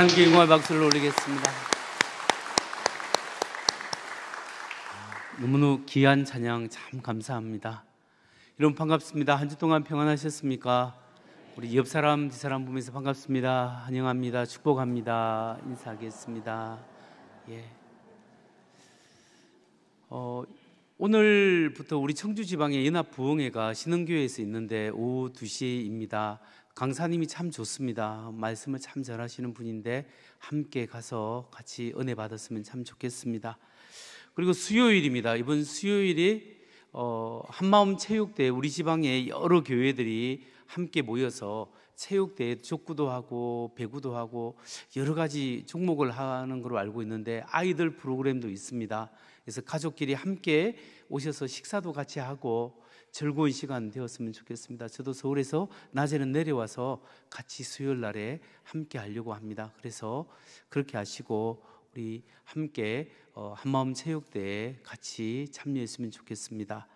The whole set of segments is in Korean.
하나님께 영광의 박수를 올리겠습니다. 너무너무 귀한 찬양 참 감사합니다. 여러분 반갑습니다. 한 주 동안 평안하셨습니까? 우리 옆 사람, 뒷 사람 보면서 반갑습니다. 환영합니다. 축복합니다. 인사하겠습니다. 오늘부터 우리 청주 지방의 연합 부흥회가 신흥교회에서 있는데 오후 2시입니다. 강사님이 참 좋습니다. 말씀을 참 잘하시는 분인데 함께 가서 같이 은혜 받았으면 참 좋겠습니다. 그리고 수요일입니다. 이번 수요일에 한마음 체육대회, 우리 지방의 여러 교회들이 함께 모여서 체육대회 족구도 하고 배구도 하고 여러 가지 종목을 하는 걸로 알고 있는데, 아이들 프로그램도 있습니다. 그래서 가족끼리 함께 오셔서 식사도 같이 하고 즐거운 시간 되었으면 좋겠습니다. 저도 서울에서 낮에는 내려와서 같이 수요일 날에 함께 하려고 합니다. 그래서 그렇게 하시고 우리 함께 한마음 체육대회에 같이 참여했으면 좋겠습니다.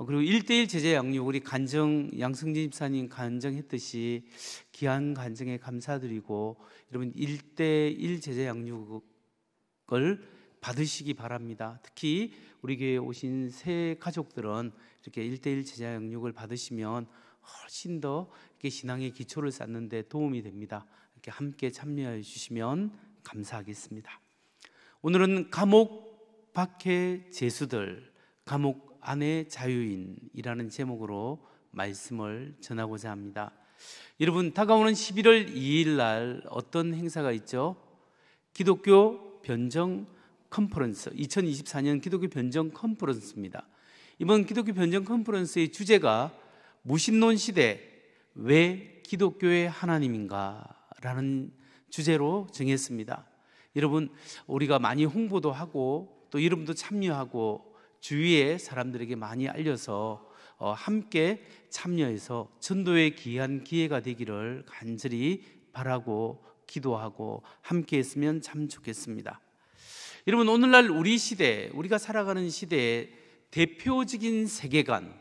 그리고 1:1 제자 양육, 우리 간정 양승진 집사님 간정했듯이 귀한 간정에 감사드리고, 여러분 1:1 제자 양육을 받으시기 바랍니다. 특히 우리 교회에 오신 새 가족들은 이렇게 1:1 제자 양육을 받으시면 훨씬 더 이렇게 신앙의 기초를 쌓는 데 도움이 됩니다. 이렇게 함께 참여해 주시면 감사하겠습니다. 오늘은 감옥 밖의 죄수들, 감옥 안의 자유인이라는 제목으로 말씀을 전하고자 합니다. 여러분, 다가오는 11월 2일 날 어떤 행사가 있죠? 기독교 변정 컨퍼런스, 2024년 기독교 변정 컨퍼런스입니다. 이번 기독교 변정 컨퍼런스의 주제가 무신론 시대 왜 기독교의 하나님인가 라는 주제로 정했습니다. 여러분, 우리가 많이 홍보도 하고 또 여러분도 참여하고 주위의 사람들에게 많이 알려서 함께 참여해서 전도의 귀한 기회가 되기를 간절히 바라고 기도하고 함께 했으면 참 좋겠습니다. 여러분, 오늘날 우리 시대, 우리가 살아가는 시대의 대표적인 세계관,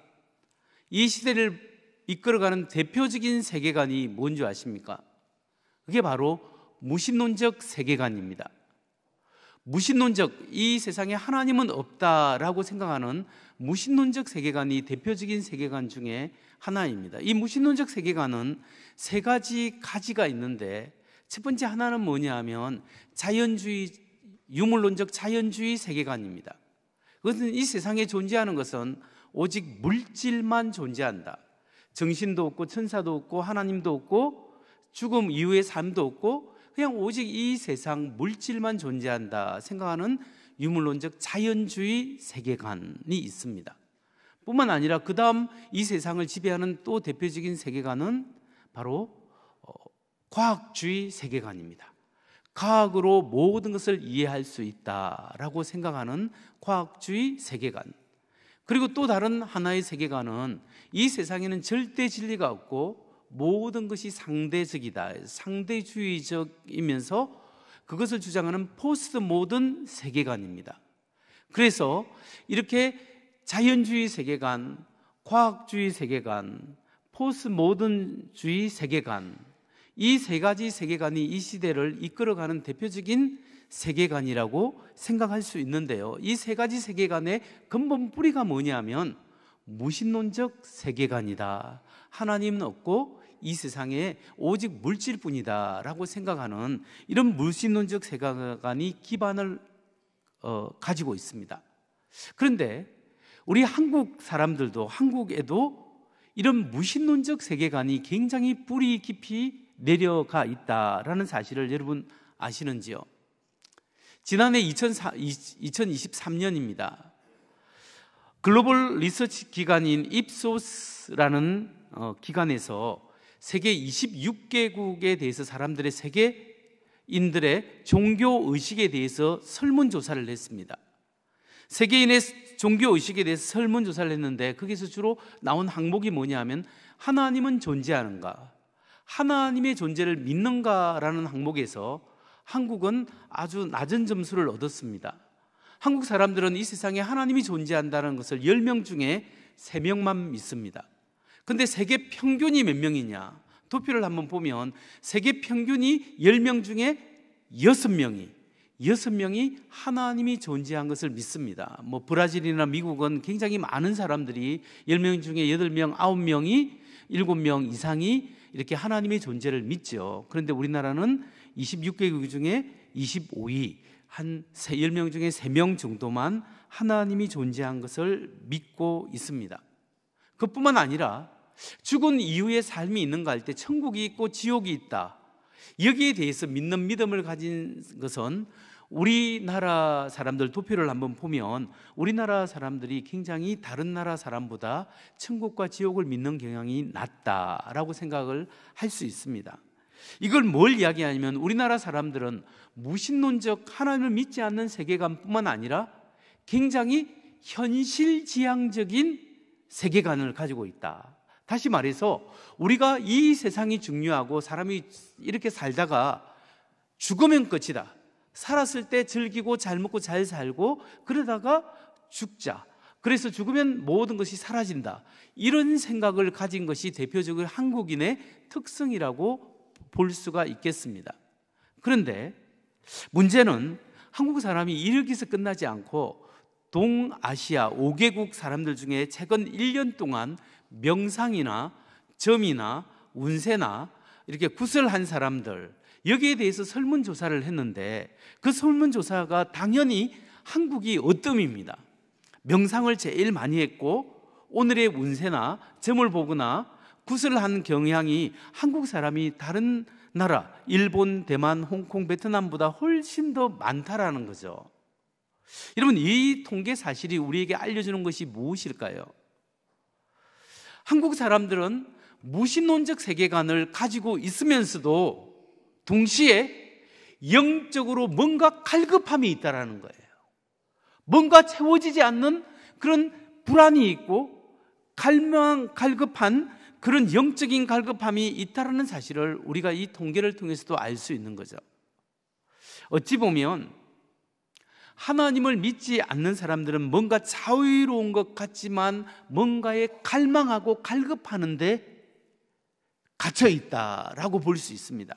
이 시대를 이끌어가는 대표적인 세계관이 뭔지 아십니까? 그게 바로 무신론적 세계관입니다. 무신론적, 이 세상에 하나님은 없다라고 생각하는 무신론적 세계관이 대표적인 세계관 중에 하나입니다. 이 무신론적 세계관은 세 가지 가지가 있는데, 첫 번째 하나는 뭐냐 하면 자연주의, 유물론적 자연주의 세계관입니다. 그것은 이 세상에 존재하는 것은 오직 물질만 존재한다. 정신도 없고 천사도 없고 하나님도 없고 죽음 이후의 삶도 없고 그냥 오직 이 세상 물질만 존재한다 생각하는 유물론적 자연주의 세계관이 있습니다. 뿐만 아니라 그 다음 이 세상을 지배하는 또 대표적인 세계관은 바로 과학주의 세계관입니다. 과학으로 모든 것을 이해할 수 있다라고 생각하는 과학주의 세계관. 그리고 또 다른 하나의 세계관은 이 세상에는 절대 진리가 없고 모든 것이 상대적이다, 상대주의적이면서 그것을 주장하는 포스트 모던 세계관입니다. 그래서 이렇게 자연주의 세계관, 과학주의 세계관, 포스트 모던주의 세계관, 이 세 가지 세계관이 이 시대를 이끌어가는 대표적인 세계관이라고 생각할 수 있는데요, 이 세 가지 세계관의 근본 뿌리가 뭐냐면 무신론적 세계관이다, 하나님은 없고 이 세상에 오직 물질뿐이다 라고 생각하는 이런 무신론적 세계관이 기반을 가지고 있습니다. 그런데 우리 한국 사람들도, 한국에도 이런 무신론적 세계관이 굉장히 뿌리 깊이 내려가 있다라는 사실을 여러분 아시는지요? 지난해 2023년입니다. 글로벌 리서치 기관인 입소스라는 기관에서 세계 26개국에 대해서 사람들의, 세계인들의 종교 의식에 대해서 설문조사를 했습니다. 세계인의 종교 의식에 대해서 설문조사를 했는데 거기서 주로 나온 항목이 뭐냐 하면 하나님은 존재하는가, 하나님의 존재를 믿는가라는 항목에서 한국은 아주 낮은 점수를 얻었습니다. 한국 사람들은 이 세상에 하나님이 존재한다는 것을 10명 중에 3명만 믿습니다. 근데 세계 평균이 몇 명이냐? 도표를 한번 보면 세계 평균이 10명 중에 6명이 하나님이 존재한 것을 믿습니다. 뭐 브라질이나 미국은 굉장히 많은 사람들이 10명 중에 8명, 9명이, 7명 이상이 이렇게 하나님의 존재를 믿죠. 그런데 우리나라는 26개국 중에 25위, 한 10명 중에 3명 정도만 하나님이 존재한 것을 믿고 있습니다. 그뿐만 아니라 죽은 이후의 삶이 있는가 할 때 천국이 있고 지옥이 있다, 여기에 대해서 믿는 믿음을 가진 것은 우리나라 사람들 투표를 한번 보면 우리나라 사람들이 굉장히 다른 나라 사람보다 천국과 지옥을 믿는 경향이 낮다라고 생각을 할 수 있습니다. 이걸 뭘 이야기하냐면 우리나라 사람들은 무신론적 하나님을 믿지 않는 세계관뿐만 아니라 굉장히 현실지향적인 세계관을 가지고 있다. 다시 말해서 우리가 이 세상이 중요하고 사람이 이렇게 살다가 죽으면 끝이다. 살았을 때 즐기고 잘 먹고 잘 살고 그러다가 죽자. 그래서 죽으면 모든 것이 사라진다. 이런 생각을 가진 것이 대표적으로 한국인의 특성이라고 볼 수가 있겠습니다. 그런데 문제는 한국 사람이 이렇게서 끝나지 않고 동아시아 5개국 사람들 중에 최근 1년 동안 명상이나 점이나 운세나 이렇게 구슬한 사람들, 여기에 대해서 설문조사를 했는데 그 설문조사가 당연히 한국이 어뜸입니다. 명상을 제일 많이 했고 오늘의 운세나 점을 보거나 구슬한 경향이 한국 사람이 다른 나라, 일본, 대만, 홍콩, 베트남보다 훨씬 더 많다라는 거죠. 여러분, 이 통계 사실이 우리에게 알려주는 것이 무엇일까요? 한국 사람들은 무신론적 세계관을 가지고 있으면서도 동시에 영적으로 뭔가 갈급함이 있다는 거예요. 뭔가 채워지지 않는 그런 불안이 있고 갈급한 그런 영적인 갈급함이 있다는 사실을 우리가 이 통계를 통해서도 알 수 있는 거죠. 어찌 보면 하나님을 믿지 않는 사람들은 뭔가 자유로운 것 같지만 뭔가에 갈망하고 갈급하는데 갇혀 있다라고 볼 수 있습니다.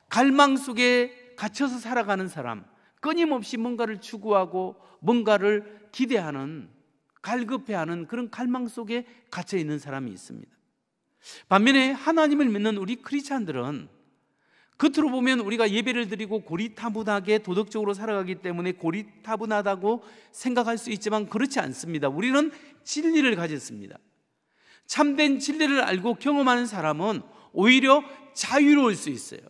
갈망 속에 갇혀서 살아가는 사람, 끊임없이 뭔가를 추구하고 뭔가를 기대하는, 갈급해하는 그런 갈망 속에 갇혀 있는 사람이 있습니다. 반면에 하나님을 믿는 우리 크리스찬들은 겉으로 보면 우리가 예배를 드리고 고리타분하게 도덕적으로 살아가기 때문에 고리타분하다고 생각할 수 있지만 그렇지 않습니다. 우리는 진리를 가졌습니다. 참된 진리를 알고 경험하는 사람은 오히려 자유로울 수 있어요.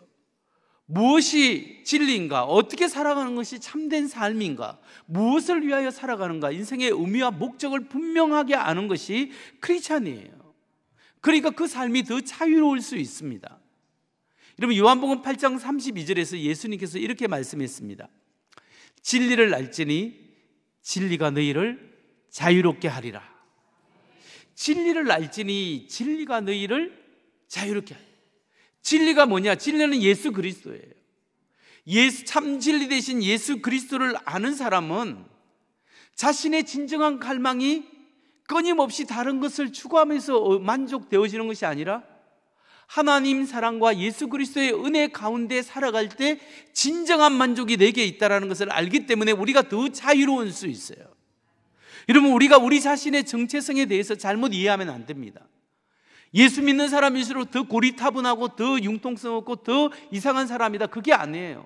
무엇이 진리인가? 어떻게 살아가는 것이 참된 삶인가? 무엇을 위하여 살아가는가? 인생의 의미와 목적을 분명하게 아는 것이 크리스찬이에요. 그러니까 그 삶이 더 자유로울 수 있습니다. 여러분, 요한복음 8장 32절에서 예수님께서 이렇게 말씀했습니다. 진리를 알지니 진리가 너희를 자유롭게 하리라. 진리를 알지니 진리가 너희를 자유롭게 하리라. 진리가 뭐냐? 진리는 예수 그리스도예요. 참 진리 대신 예수 그리스도를 아는 사람은 자신의 진정한 갈망이 끊임없이 다른 것을 추구하면서 만족되어지는 것이 아니라 하나님 사랑과 예수 그리스도의 은혜 가운데 살아갈 때 진정한 만족이 내게 있다는 것을 알기 때문에 우리가 더 자유로울 수 있어요. 여러분, 우리가 우리 자신의 정체성에 대해서 잘못 이해하면 안 됩니다. 예수 믿는 사람일수록 더 고리타분하고 더 융통성 없고 더 이상한 사람이다, 그게 아니에요.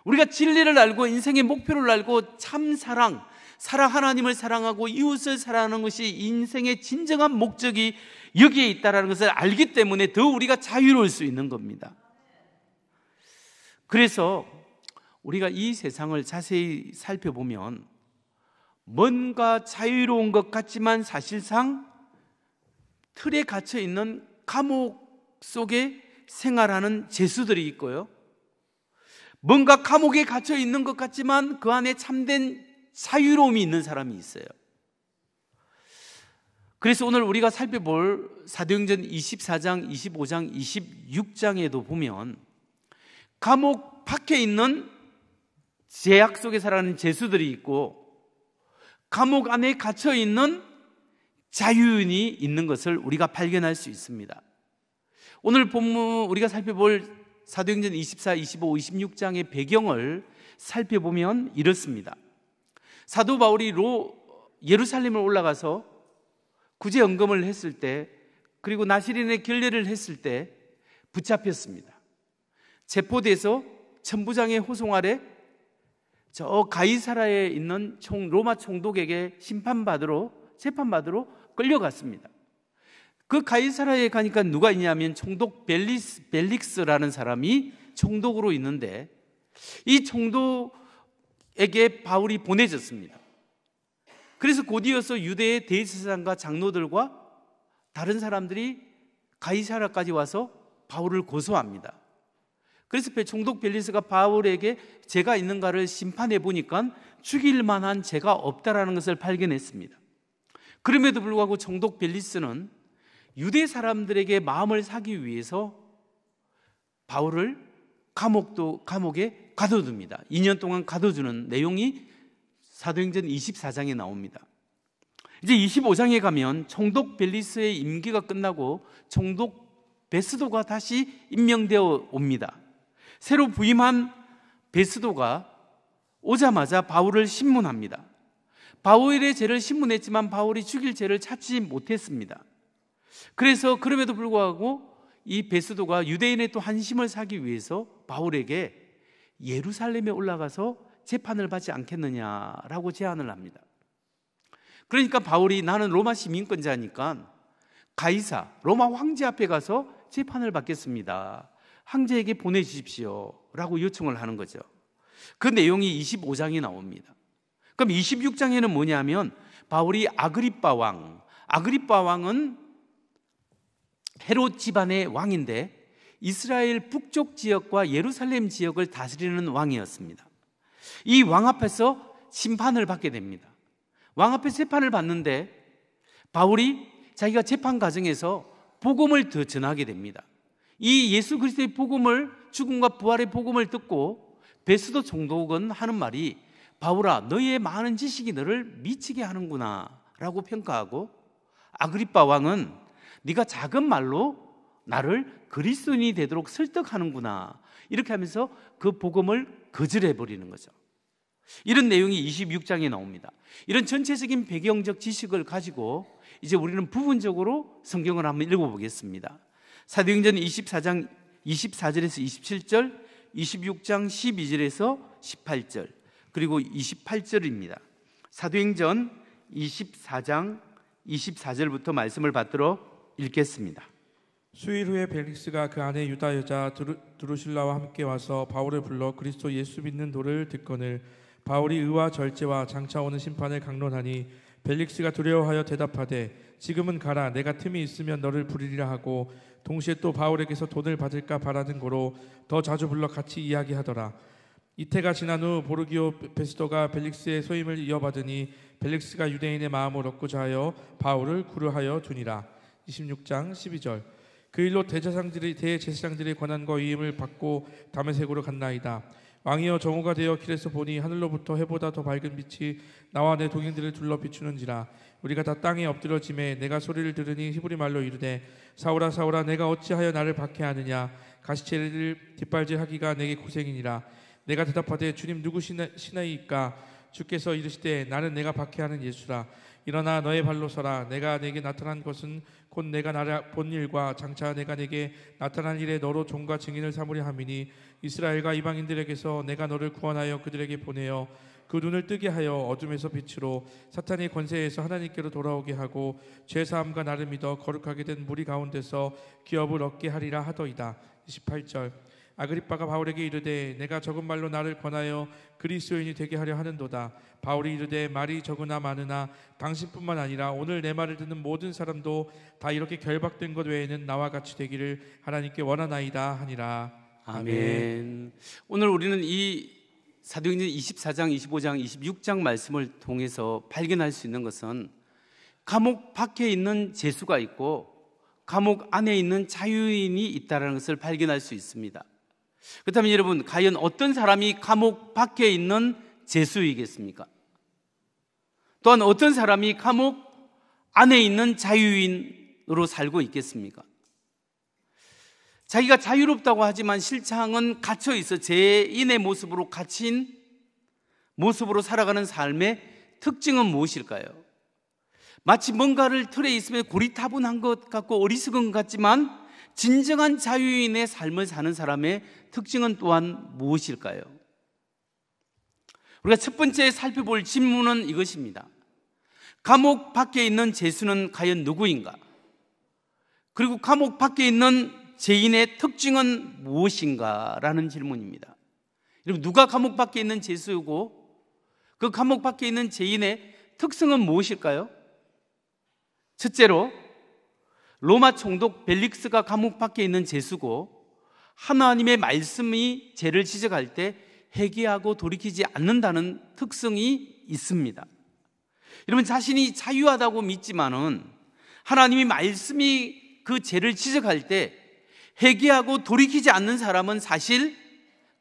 우리가 진리를 알고 인생의 목표를 알고 참 사랑 하나님을 사랑하고 이웃을 사랑하는 것이 인생의 진정한 목적이 여기에 있다는 것을 알기 때문에 더 우리가 자유로울 수 있는 겁니다. 그래서 우리가 이 세상을 자세히 살펴보면 뭔가 자유로운 것 같지만 사실상 틀에 갇혀 있는 감옥 속에 생활하는 죄수들이 있고요, 뭔가 감옥에 갇혀 있는 것 같지만 그 안에 참된 자유로움이 있는 사람이 있어요. 그래서 오늘 우리가 살펴볼 사도행전 24장, 25장, 26장에도 보면 감옥 밖에 있는 제약 속에 살아가는 죄수들이 있고 감옥 안에 갇혀 있는 자유인이 있는 것을 우리가 발견할 수 있습니다. 오늘 본문 우리가 살펴볼 사도행전 24, 25, 26장의 배경을 살펴보면 이렇습니다. 사도 바울이 예루살렘을 올라가서 구제연금을 했을 때, 그리고 나시린의 결례를 했을 때 붙잡혔습니다. 체포돼서 천부장의 호송 아래 저 가이사라에 있는 로마 총독에게 재판받으러 끌려갔습니다. 그 가이사라에 가니까 누가 있냐면 총독 벨릭스라는 사람이 총독으로 있는데 이 총독에게 바울이 보내졌습니다. 그래서 곧이어서 유대의 대제사장과 장로들과 다른 사람들이 가이사랴까지 와서 바울을 고소합니다. 그래서 총독 벨리스가 바울에게 죄가 있는가를 심판해 보니까 죽일 만한 죄가 없다라는 것을 발견했습니다. 그럼에도 불구하고 총독 벨리스는 유대 사람들에게 마음을 사기 위해서 바울을 감옥에 가둬둡니다. 2년 동안 가둬두는 내용이 사도행전 24장에 나옵니다. 이제 25장에 가면 총독 벨리스의 임기가 끝나고 총독 베스도가 다시 임명되어 옵니다. 새로 부임한 베스도가 오자마자 바울을 신문합니다. 바울의 죄를 신문했지만 바울이 죽일 죄를 찾지 못했습니다. 그래서 그럼에도 불구하고 이 베스도가 유대인의 또 한심을 사기 위해서 바울에게 예루살렘에 올라가서 재판을 받지 않겠느냐라고 제안을 합니다. 그러니까 바울이 나는 로마 시민권자니까 가이사 로마 황제 앞에 가서 재판을 받겠습니다. 황제에게 보내주십시오 라고 요청을 하는 거죠. 그 내용이 25장에 나옵니다. 그럼 26장에는 뭐냐면 바울이 아그리빠 왕은 헤롯 집안의 왕인데 이스라엘 북쪽 지역과 예루살렘 지역을 다스리는 왕이었습니다. 이 왕 앞에서 심판을 받게 됩니다. 왕 앞에 재판을 받는데 바울이 자기가 재판 과정에서 복음을 더 전하게 됩니다. 이 예수 그리스도의 복음을, 죽음과 부활의 복음을 듣고 베스도 총독은 하는 말이 바울아, 너의 많은 지식이 너를 미치게 하는구나 라고 평가하고, 아그리빠 왕은 네가 작은 말로 나를 그리스도인이 되도록 설득하는구나 이렇게 하면서 그 복음을 거절해버리는 거죠. 이런 내용이 26장에 나옵니다. 이런 전체적인 배경적 지식을 가지고 이제 우리는 부분적으로 성경을 한번 읽어보겠습니다. 사도행전 24장 24절에서 27절, 26장 12절에서 18절, 그리고 28절입니다. 사도행전 24장 24절부터 말씀을 받들어 읽겠습니다. 수일 후에 벨릭스가 그 안에 유다 여자 드루실라와 함께 와서 바울을 불러 그리스도 예수 믿는 도를 듣거늘 바울이 의와 절제와 장차 오는 심판을 강론하니 벨릭스가 두려워하여 대답하되 지금은 가라, 내가 틈이 있으면 너를 부르리라 하고 동시에 또 바울에게서 돈을 받을까 바라는 고로 더 자주 불러 같이 이야기하더라. 이태가 지난 후 보르기오 베스도가 벨릭스의 소임을 이어받으니 벨릭스가 유대인의 마음을 얻고자 하여 바울을 구류하여 두니라. 26장 12절. 그 일로 대제사장들의 권한과 위임을 받고 다메섹으로 갔나이다. 왕이여, 정오가 되어 길에서 보니 하늘로부터 해보다 더 밝은 빛이 나와 내 동행들을 둘러 비추는지라. 우리가 다 땅에 엎드러짐에 내가 소리를 들으니 히브리 말로 이르되 사울아 사울아, 내가 어찌하여 나를 박해하느냐. 가시체를 뒷발질하기가 내게 고생이니라. 내가 대답하되 주님 누구시나이까. 주께서 이르시되 나는 내가 박해하는 예수라. 일어나 너의 발로 서라. 내가 내게 나타난 것은 곧 내가 나를 본 일과 장차 내가 내게 나타난 일에 너로 종과 증인을 삼으려 함이니 이스라엘과 이방인들에게서 내가 너를 구원하여 그들에게 보내어 그 눈을 뜨게 하여 어둠에서 빛으로 사탄의 권세에서 하나님께로 돌아오게 하고 죄사함과 나를 믿어 거룩하게 된 무리 가운데서 기업을 얻게 하리라 하더이다. 28절. 아그리빠가 바울에게 이르되 내가 적은 말로 나를 권하여 그리스도인이 되게 하려 하는도다. 바울이 이르되 말이 적으나 많으나 당신뿐만 아니라 오늘 내 말을 듣는 모든 사람도 다 이렇게 결박된 것 외에는 나와 같이 되기를 하나님께 원하나이다 하니라. 아멘. 오늘 우리는 이 사도행전 24장, 25장, 26장 말씀을 통해서 발견할 수 있는 것은 감옥 밖에 있는 죄수가 있고 감옥 안에 있는 자유인이 있다는 것을 발견할 수 있습니다. 그렇다면 여러분, 과연 어떤 사람이 감옥 밖에 있는 죄수이겠습니까? 또한 어떤 사람이 감옥 안에 있는 자유인으로 살고 있겠습니까? 자기가 자유롭다고 하지만 실상은 갇혀 있어 죄인의 모습으로 갇힌 모습으로 살아가는 삶의 특징은 무엇일까요? 마치 뭔가를 틀에 있으면 고리타분한 것 같고 어리석은 것 같지만 진정한 자유인의 삶을 사는 사람의 특징은 또한 무엇일까요? 우리가 첫 번째 살펴볼 질문은 이것입니다. 감옥 밖에 있는 죄수는 과연 누구인가? 그리고 감옥 밖에 있는 죄인의 특징은 무엇인가? 라는 질문입니다. 여러분, 누가 감옥 밖에 있는 죄수이고 그 감옥 밖에 있는 죄인의 특성은 무엇일까요? 첫째로 로마 총독 벨릭스가 감옥 밖에 있는 죄수고 하나님의 말씀이 죄를 지적할 때 회개하고 돌이키지 않는다는 특성이 있습니다. 여러분, 자신이 자유하다고 믿지만은 하나님의 말씀이 그 죄를 지적할 때 회개하고 돌이키지 않는 사람은 사실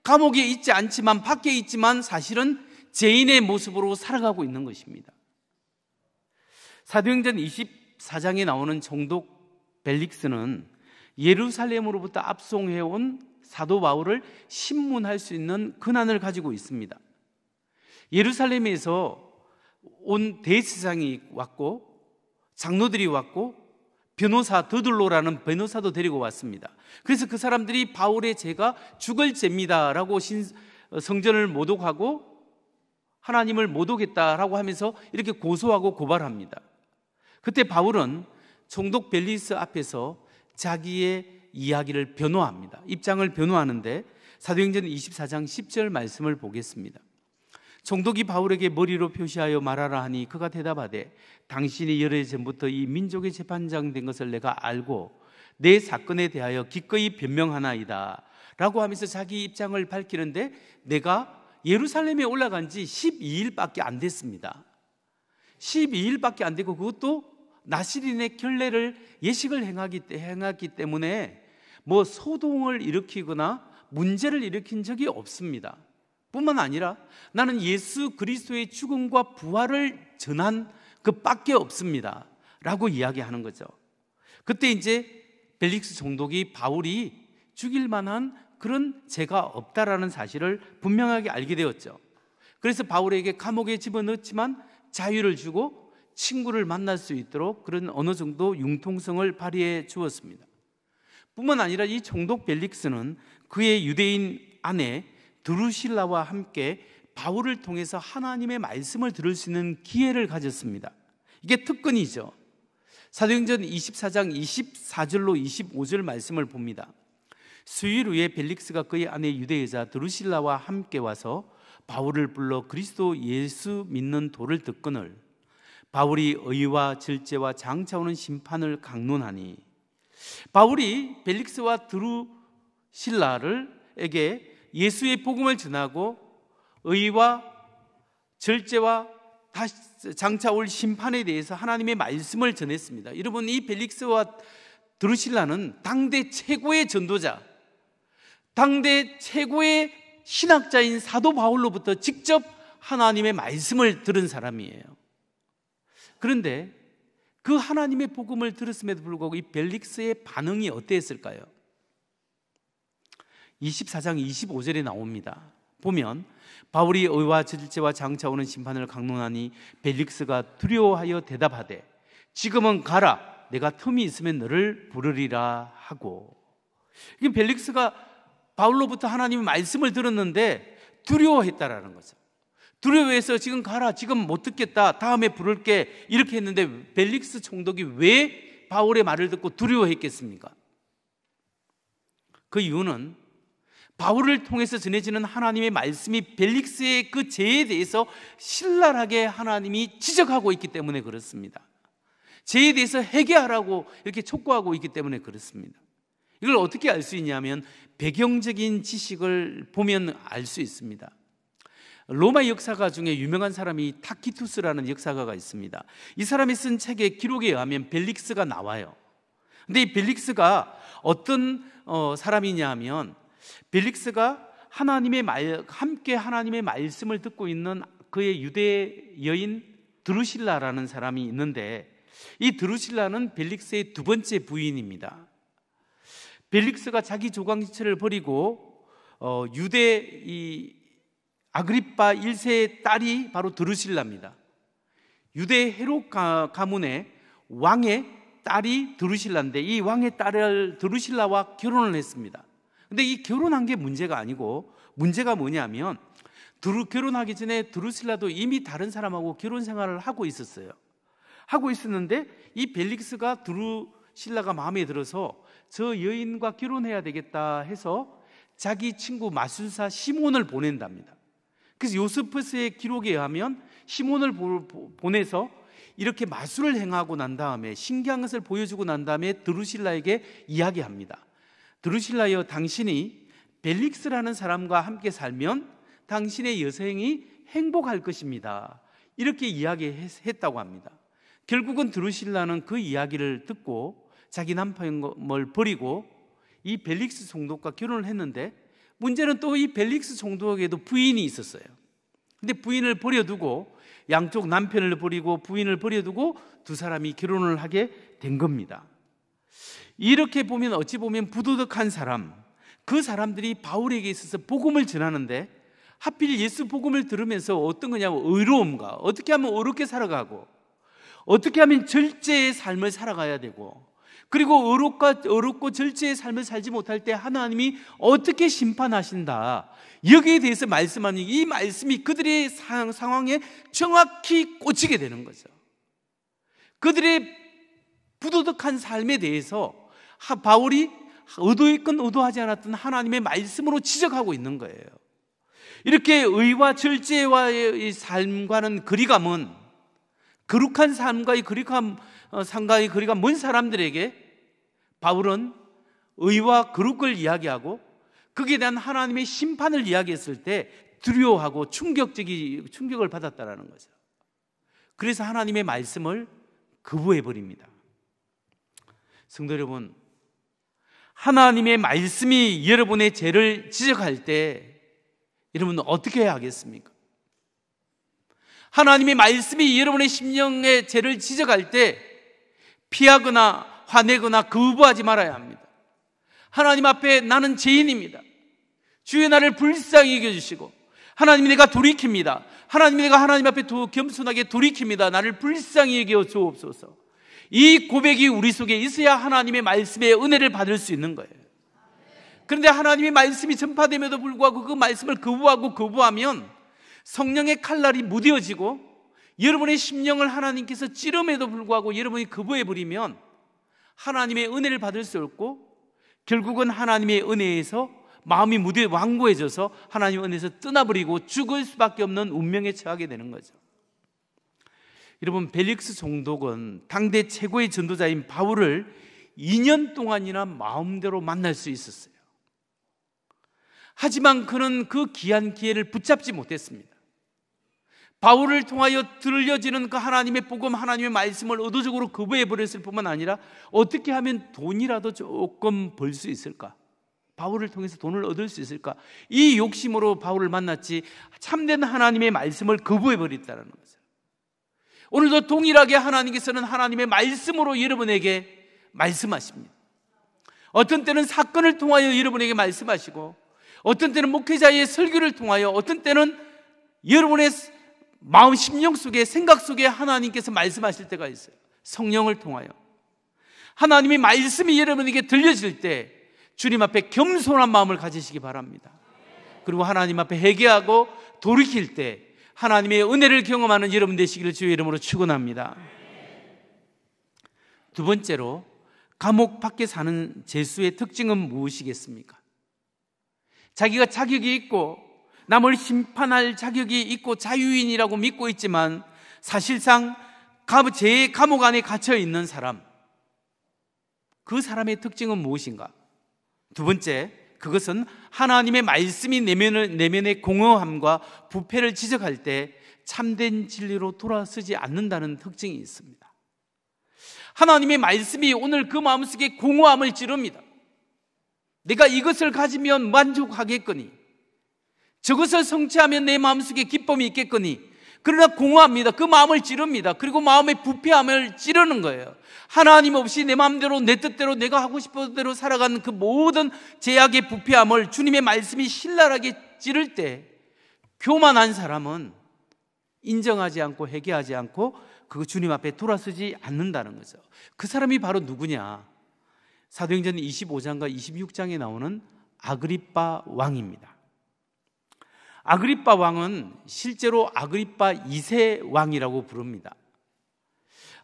감옥에 있지 않지만 밖에 있지만 사실은 죄인의 모습으로 살아가고 있는 것입니다. 사도행전 24장에 나오는 총독 벨릭스는 예루살렘으로부터 압송해온 사도 바울을 신문할 수 있는 권한을 가지고 있습니다. 예루살렘에서 온 대제사장이 왔고 장로들이 왔고 변호사 드둘로라는 변호사도 데리고 왔습니다. 그래서 그 사람들이 바울의 죄가 죽을 죄입니다라고 성전을 모독하고 하나님을 모독했다라고 하면서 이렇게 고소하고 고발합니다. 그때 바울은 총독 벨릭스 앞에서 자기의 이야기를 변호합니다. 입장을 변호하는데 사도행전 24장 10절 말씀을 보겠습니다. 총독이 바울에게 머리로 표시하여 말하라 하니 그가 대답하되 당신이 여러 해 전부터 이 민족의 재판장 된 것을 내가 알고 내 사건에 대하여 기꺼이 변명하나이다 라고 하면서 자기 입장을 밝히는데 내가 예루살렘에 올라간 지 12일밖에 안 됐습니다. 12일밖에 안 되고 그것도 나시린의 결례를 예식을 행하기 때문에 뭐 소동을 일으키거나 문제를 일으킨 적이 없습니다. 뿐만 아니라 나는 예수 그리스도의 죽음과 부활을 전한 그밖에 없습니다 라고 이야기하는 거죠. 그때 이제 벨릭스 총독이 바울이 죽일 만한 그런 죄가 없다라는 사실을 분명하게 알게 되었죠. 그래서 바울에게 감옥에 집어넣지만 자유를 주고 친구를 만날 수 있도록 그런 어느 정도 융통성을 발휘해 주었습니다. 뿐만 아니라 이 총독 벨릭스는 그의 유대인 아내 드루실라와 함께 바울을 통해서 하나님의 말씀을 들을 수 있는 기회를 가졌습니다. 이게 특권이죠. 사도행전 24장 24절로 25절 말씀을 봅니다. 수일 후에 벨릭스가 그의 아내 유대 여자 드루실라와 함께 와서 바울을 불러 그리스도 예수 믿는 도를 듣거늘 바울이 의와 절제와 장차 오는 심판을 강론하니, 바울이 벨릭스와 드루실라에게 예수의 복음을 전하고 의와 절제와 장차 올 심판에 대해서 하나님의 말씀을 전했습니다. 여러분, 이 벨릭스와 드루실라는 당대 최고의 전도자, 당대 최고의 신학자인 사도 바울로부터 직접 하나님의 말씀을 들은 사람이에요. 그런데 그 하나님의 복음을 들었음에도 불구하고 이 벨릭스의 반응이 어땠을까요? 24장 25절에 나옵니다. 보면 바울이 의와 절제와 장차 오는 심판을 강론하니 벨릭스가 두려워하여 대답하되 지금은 가라, 내가 틈이 있으면 너를 부르리라 하고. 벨릭스가 바울로부터 하나님의 말씀을 들었는데 두려워했다라는 거죠. 두려워해서 지금 가라, 지금 못 듣겠다, 다음에 부를게, 이렇게 했는데 벨릭스 총독이 왜 바울의 말을 듣고 두려워했겠습니까? 그 이유는 바울을 통해서 전해지는 하나님의 말씀이 벨릭스의 그 죄에 대해서 신랄하게 하나님이 지적하고 있기 때문에 그렇습니다. 죄에 대해서 회개하라고 이렇게 촉구하고 있기 때문에 그렇습니다. 이걸 어떻게 알 수 있냐면 배경적인 지식을 보면 알 수 있습니다. 로마 역사가 중에 유명한 사람이 타키투스라는 역사가가 있습니다. 이 사람이 쓴 책의 기록에 의하면 벨릭스가 나와요. 근데 이 벨릭스가 어떤 사람이냐 하면, 벨릭스가 함께 하나님의 말씀을 듣고 있는 그의 유대 여인 드루실라라는 사람이 있는데, 이 드루실라는 벨릭스의 두 번째 부인입니다. 벨릭스가 자기 조강지처를 버리고 유대 아그리파 1세의 딸이 바로 드루실라입니다. 유대 헤롯 가문의 왕의 딸이 드루실라인데 이 왕의 딸을 드루실라와 결혼을 했습니다. 근데 이 결혼한 게 문제가 아니고, 문제가 뭐냐면 결혼하기 전에 드루실라도 이미 다른 사람하고 결혼 생활을 하고 있었어요. 하고 있었는데 이 벨릭스가 드루실라가 마음에 들어서 저 여인과 결혼해야 되겠다 해서 자기 친구 마술사 시몬을 보낸답니다. 그래서 요세푸스의 기록에 의하면 시몬을 보내서 이렇게 마술을 행하고 난 다음에 신기한 것을 보여주고 난 다음에 드루실라에게 이야기합니다. 드루실라여, 당신이 벨릭스라는 사람과 함께 살면 당신의 여생이 행복할 것입니다. 이렇게 이야기했다고 합니다. 결국은 드루실라는 그 이야기를 듣고 자기 남편을 버리고 이 벨릭스 총독과 결혼을 했는데, 문제는 또 이 벨릭스 총독에게도 부인이 있었어요. 근데 부인을 버려두고, 양쪽 남편을 버리고 부인을 버려두고 두 사람이 결혼을 하게 된 겁니다. 이렇게 보면 어찌 보면 부도덕한 사람, 그 사람들이 바울에게 있어서 복음을 전하는데 하필 예수 복음을 들으면서 어떤 거냐면 의로움과 어떻게 하면 어렵게 살아가고 어떻게 하면 절제의 삶을 살아가야 되고, 그리고 어렵고 절제의 삶을 살지 못할 때 하나님이 어떻게 심판하신다, 여기에 대해서 말씀하는 이 말씀이 그들의 상황에 정확히 꽂히게 되는 거죠. 그들의 부도덕한 삶에 대해서 바울이 의도했건 의도하지 않았던 하나님의 말씀으로 지적하고 있는 거예요. 이렇게 의와 절제와의 삶과는 거리감은, 거룩한 삶과의 거리감, 상가의 거리가 먼 사람들에게 바울은 의와 거룩을 이야기하고 거기에 대한 하나님의 심판을 이야기했을 때 두려워하고 충격을 받았다라는 거죠. 그래서 하나님의 말씀을 거부해버립니다. 성도 여러분, 하나님의 말씀이 여러분의 죄를 지적할 때 여러분은 어떻게 해야 하겠습니까? 하나님의 말씀이 여러분의 심령의 죄를 지적할 때 피하거나 화내거나 거부하지 말아야 합니다. 하나님 앞에 나는 죄인입니다. 주의 나를 불쌍히 여겨주시고, 하나님이 내가 돌이킵니다. 하나님이 내가 하나님 앞에 겸손하게 돌이킵니다. 나를 불쌍히 여겨 주옵소서. 이 고백이 우리 속에 있어야 하나님의 말씀의 은혜를 받을 수 있는 거예요. 그런데 하나님의 말씀이 전파됨에도 불구하고 그 말씀을 거부하면 성령의 칼날이 무뎌지고 여러분의 심령을 하나님께서 찌름에도 불구하고 여러분이 거부해버리면 하나님의 은혜를 받을 수 없고, 결국은 하나님의 은혜에서 마음이 완고해져서 하나님의 은혜에서 떠나버리고 죽을 수밖에 없는 운명에 처하게 되는 거죠. 여러분, 벨릭스 총독은 당대 최고의 전도자인 바울을 2년 동안이나 마음대로 만날 수 있었어요. 하지만 그는 그 귀한 기회를 붙잡지 못했습니다. 바울을 통하여 들려지는 그 하나님의 복음, 하나님의 말씀을 의도적으로 거부해버렸을 뿐만 아니라 어떻게 하면 돈이라도 조금 벌 수 있을까? 바울을 통해서 돈을 얻을 수 있을까? 이 욕심으로 바울을 만났지 참된 하나님의 말씀을 거부해버렸다는 거죠. 오늘도 동일하게 하나님께서는 하나님의 말씀으로 여러분에게 말씀하십니다. 어떤 때는 사건을 통하여 여러분에게 말씀하시고, 어떤 때는 목회자의 설교를 통하여, 어떤 때는 여러분의 마음 심령 속에, 생각 속에 하나님께서 말씀하실 때가 있어요. 성령을 통하여 하나님의 말씀이 여러분에게 들려질 때 주님 앞에 겸손한 마음을 가지시기 바랍니다. 그리고 하나님 앞에 회개하고 돌이킬 때 하나님의 은혜를 경험하는 여러분 되시기를 주의 이름으로 축원합니다. 두 번째로, 감옥 밖에 사는 죄수의 특징은 무엇이겠습니까? 자기가 자격이 있고 남을 심판할 자격이 있고 자유인이라고 믿고 있지만 사실상 제 감옥 안에 갇혀 있는 사람, 그 사람의 특징은 무엇인가? 두 번째, 그것은 하나님의 말씀이 내면의 공허함과 부패를 지적할 때 참된 진리로 돌아서지 않는다는 특징이 있습니다. 하나님의 말씀이 오늘 그 마음속에 공허함을 찌릅니다. 내가 이것을 가지면 만족하겠거니, 저것을 성취하면 내 마음속에 기쁨이 있겠거니, 그러나 공허합니다. 그 마음을 찌릅니다. 그리고 마음의 부패함을 찌르는 거예요. 하나님 없이 내 마음대로, 내 뜻대로, 내가 하고 싶은 대로 살아가는 그 모든 제약의 부패함을 주님의 말씀이 신랄하게 찌를 때 교만한 사람은 인정하지 않고 회개하지 않고 그 주님 앞에 돌아서지 않는다는 거죠. 그 사람이 바로 누구냐? 사도행전 25장과 26장에 나오는 아그리빠 왕입니다. 아그리빠 왕은 실제로 아그리빠 2세 왕이라고 부릅니다.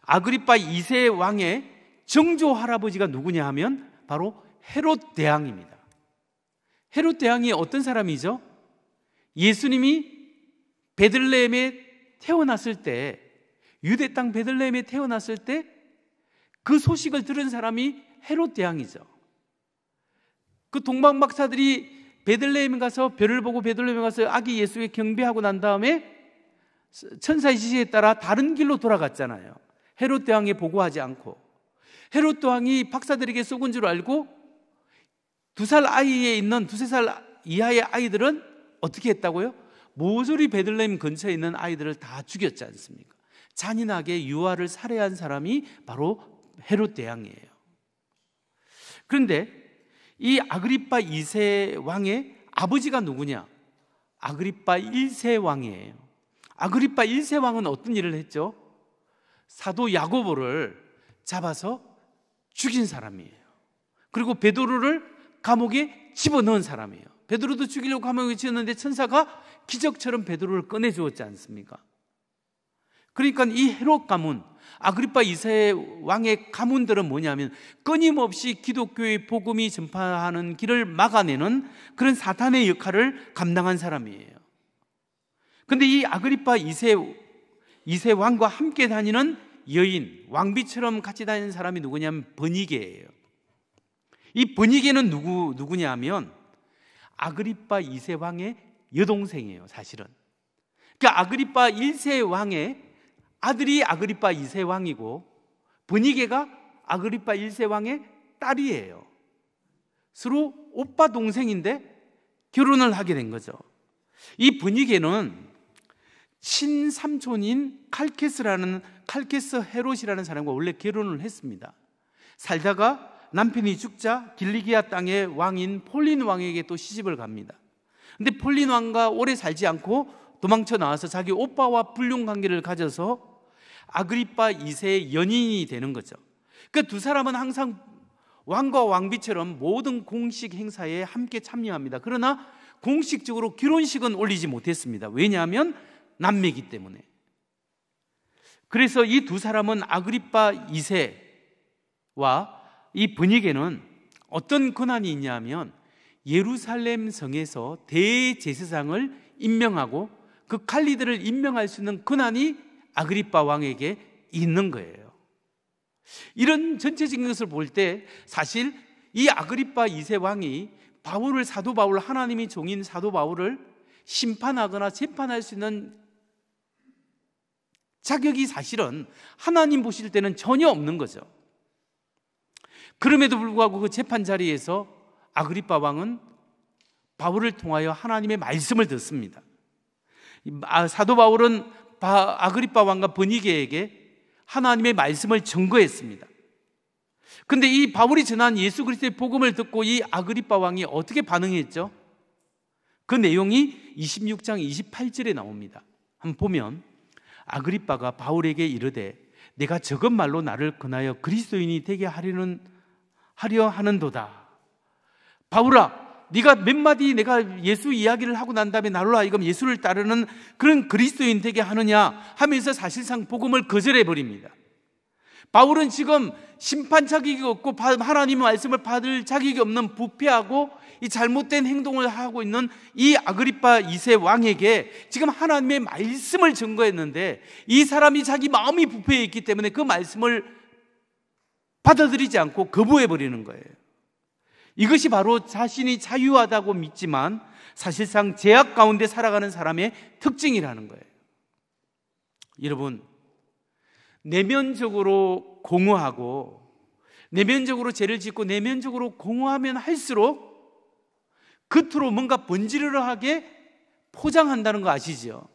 아그리빠 2세 왕의 정조 할아버지가 누구냐 하면 바로 헤롯 대왕입니다. 헤롯 대왕이 어떤 사람이죠? 예수님이 베들레헴에 태어났을 때, 유대 땅 베들레헴에 태어났을 때 그 소식을 들은 사람이 헤롯 대왕이죠. 그 동방박사들이 베들레헴에 가서 별을 보고 베들레헴에 가서 아기 예수에 경배하고 난 다음에 천사의 지시에 따라 다른 길로 돌아갔잖아요. 헤롯 대왕에 보고하지 않고. 헤롯 대왕이 박사들에게 쏘은 줄 알고 2살 아이에 있는 2~3살 이하의 아이들은 어떻게 했다고요? 모조리 베들레헴 근처에 있는 아이들을 다 죽였지 않습니까? 잔인하게 유아를 살해한 사람이 바로 헤롯 대왕이에요. 그런데 이 아그리빠 2세 왕의 아버지가 누구냐? 아그리빠 1세 왕이에요. 아그리빠 1세 왕은 어떤 일을 했죠? 사도 야고보를 잡아서 죽인 사람이에요. 그리고 베드로를 감옥에 집어넣은 사람이에요. 베드로도 죽이려고 감옥에 집어넣는데 천사가 기적처럼 베드로를 꺼내주었지 않습니까? 그러니까 이 헤롯 가문, 아그리빠 2세 왕의 가문들은 뭐냐면 끊임없이 기독교의 복음이 전파하는 길을 막아내는 그런 사탄의 역할을 감당한 사람이에요. 그런데 이 아그리빠 2세 왕과 함께 다니는 여인, 왕비처럼 같이 다니는 사람이 누구냐면 버니게예요. 이 버니게는 누구냐 하면 아그리빠 2세 왕의 여동생이에요, 사실은. 그러니까 아그리빠 1세 왕의 아들이 아그리빠 2세 왕이고 버니게가 아그리빠 1세 왕의 딸이에요. 서로 오빠 동생인데 결혼을 하게 된 거죠. 이 버니게는 친삼촌인 칼케스 헤롯이라는 사람과 원래 결혼을 했습니다. 살다가 남편이 죽자 길리기아 땅의 왕인 폴린 왕에게 또 시집을 갑니다. 근데 폴린 왕과 오래 살지 않고 도망쳐 나와서 자기 오빠와 불륜 관계를 가져서 아그리빠 2세의 연인이 되는 거죠. 그 두 사람은 항상 왕과 왕비처럼 모든 공식 행사에 함께 참여합니다. 그러나 공식적으로 결혼식은 올리지 못했습니다. 왜냐하면 남매이기 때문에. 그래서 이 두 사람은 아그리빠 2세와 이 버니게는 어떤 권한이 있냐면 예루살렘 성에서 대제사장을 임명하고 그 관리들을 임명할 수 있는 권한이 아그리빠 왕에게 있는 거예요. 이런 전체적인 것을 볼 때 사실 이 아그리빠 2세 왕이 사도 바울, 하나님의 종인 사도 바울을 심판하거나 재판할 수 있는 자격이 사실은 하나님 보실 때는 전혀 없는 거죠. 그럼에도 불구하고 그 재판 자리에서 아그리빠 왕은 바울을 통하여 하나님의 말씀을 듣습니다. 사도 바울은 아그리빠 왕과 버니게에게 하나님의 말씀을 증거했습니다. 그런데 이 바울이 전한 예수 그리스도의 복음을 듣고 이 아그리빠 왕이 어떻게 반응했죠? 그 내용이 26장 28절에 나옵니다. 한번 보면 아그리빠가 바울에게 이르되 내가 적은 말로 나를 권하여 그리스도인이 되게 하려 하는도다. 바울아, 네가 몇 마디 내가 예수 이야기를 하고 난 다음에 나로 하여금 예수를 따르는 그런 그리스도인 되게 하느냐 하면서 사실상 복음을 거절해 버립니다. 바울은 지금 심판 자격이 없고 하나님의 말씀을 받을 자격이 없는 부패하고 이 잘못된 행동을 하고 있는 이 아그리빠 2세 왕에게 지금 하나님의 말씀을 증거했는데 이 사람이 자기 마음이 부패해 있기 때문에 그 말씀을 받아들이지 않고 거부해 버리는 거예요. 이것이 바로 자신이 자유하다고 믿지만 사실상 죄악 가운데 살아가는 사람의 특징이라는 거예요. 여러분, 내면적으로 공허하고 내면적으로 죄를 짓고 내면적으로 공허하면 할수록 겉으로 뭔가 번지르르하게 포장한다는 거 아시죠?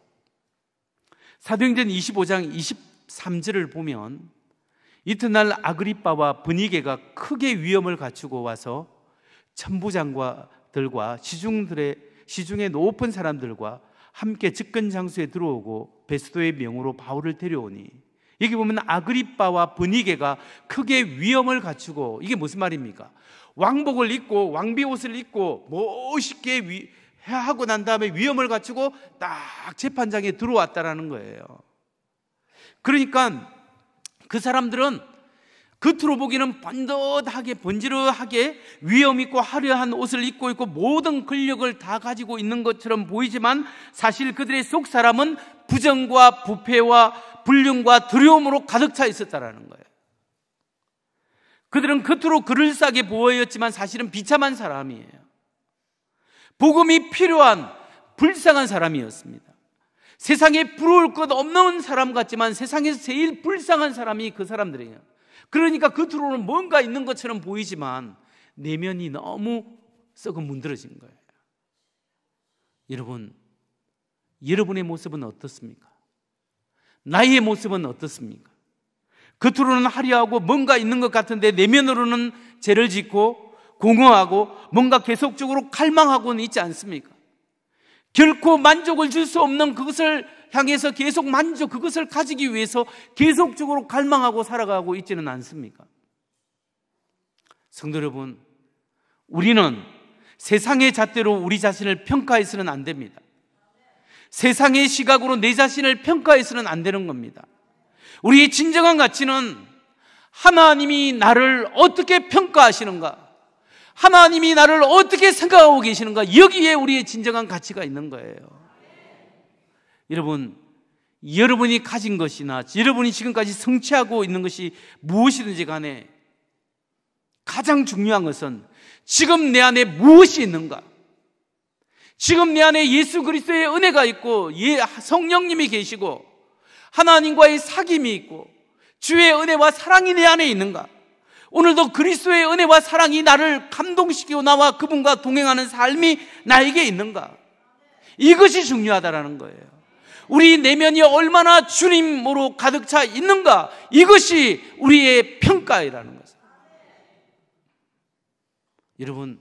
사도행전 25장 23절을 보면 이튿날 아그리빠와 버니게가 크게 위험을 갖추고 와서 천부장들과 시중의 높은 사람들과 함께 접근 장소에 들어오고 베스도의 명으로 바울을 데려오니, 여기 보면 아그리빠와 버니게가 크게 위험을 갖추고, 이게 무슨 말입니까? 왕복을 입고 왕비 옷을 입고 멋있게 하고 난 다음에 위험을 갖추고 딱 재판장에 들어왔다라는 거예요. 그러니까 그 사람들은 겉으로 보기는 번듯하게 번지르하게 위험 있고 화려한 옷을 입고 있고 모든 권력을 다 가지고 있는 것처럼 보이지만 사실 그들의 속 사람은 부정과 부패와 불륜과 두려움으로 가득 차 있었다라는 거예요. 그들은 겉으로 그럴싸하게 보였지만 사실은 비참한 사람이에요. 복음이 필요한 불쌍한 사람이었습니다. 세상에 부러울 것 없는 사람 같지만 세상에서 제일 불쌍한 사람이 그 사람들이에요. 그러니까 겉으로는 뭔가 있는 것처럼 보이지만 내면이 너무 썩어 문드러진 거예요. 여러분, 여러분의 모습은 어떻습니까? 나의 모습은 어떻습니까? 겉으로는 화려하고 뭔가 있는 것 같은데 내면으로는 죄를 짓고 공허하고 뭔가 계속적으로 갈망하고는 있지 않습니까? 결코 만족을 줄 수 없는 그것을 향해서 계속 그것을 가지기 위해서 계속적으로 갈망하고 살아가고 있지는 않습니까? 성도 여러분, 우리는 세상의 잣대로 우리 자신을 평가해서는 안 됩니다. 세상의 시각으로 내 자신을 평가해서는 안 되는 겁니다. 우리의 진정한 가치는 하나님이 나를 어떻게 평가하시는가, 하나님이 나를 어떻게 생각하고 계시는가, 여기에 우리의 진정한 가치가 있는 거예요. 여러분, 여러분이 가진 것이나 여러분이 지금까지 성취하고 있는 것이 무엇이든지 간에 가장 중요한 것은 지금 내 안에 무엇이 있는가, 지금 내 안에 예수 그리스도의 은혜가 있고 성령님이 계시고 하나님과의 사귐이 있고 주의 은혜와 사랑이 내 안에 있는가. 오늘도 그리스도의 은혜와 사랑이 나를 감동시키고 나와 그분과 동행하는 삶이 나에게 있는가. 이것이 중요하다라는 거예요. 우리 내면이 얼마나 주님으로 가득 차 있는가, 이것이 우리의 평가이라는 거죠. 여러분,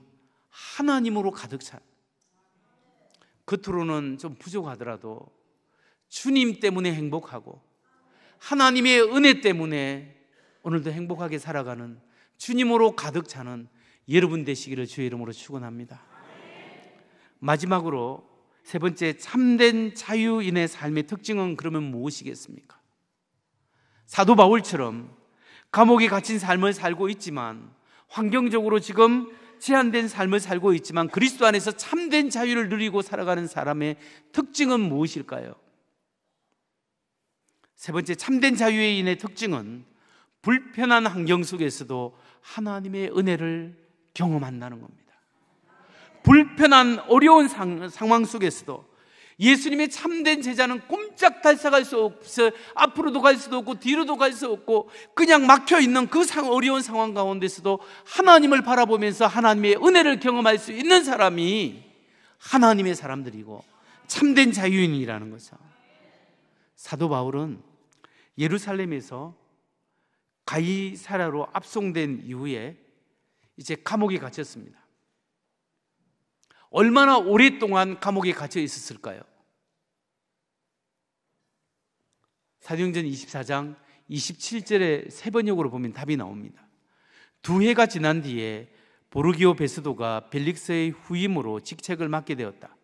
하나님으로 가득 차, 겉으로는 좀 부족하더라도 주님 때문에 행복하고 하나님의 은혜 때문에 오늘도 행복하게 살아가는 주님으로 가득 차는 여러분 되시기를 주의 이름으로 축원합니다. 마지막으로 세 번째, 참된 자유인의 삶의 특징은 그러면 무엇이겠습니까? 사도 바울처럼 감옥에 갇힌 삶을 살고 있지만, 환경적으로 지금 제한된 삶을 살고 있지만 그리스도 안에서 참된 자유를 누리고 살아가는 사람의 특징은 무엇일까요? 세 번째, 참된 자유인의 특징은 불편한 환경 속에서도 하나님의 은혜를 경험한다는 겁니다. 불편한 어려운 상황 속에서도 예수님의 참된 제자는 꼼짝 달싹할 수 없어 앞으로도 갈 수도 없고 뒤로도 갈 수 없고 그냥 막혀있는 그 어려운 상황 가운데서도 하나님을 바라보면서 하나님의 은혜를 경험할 수 있는 사람이 하나님의 사람들이고 참된 자유인이라는 거죠. 사도 바울은 예루살렘에서 가이사랴로 압송된 이후에 이제 감옥에 갇혔습니다. 얼마나 오랫동안 감옥에 갇혀 있었을까요? 사도행전 24장 27절의 세 번역으로 보면 답이 나옵니다. 2해가 지난 뒤에 보르기오 베스도가 벨릭스의 후임으로 직책을 맡게 되었다.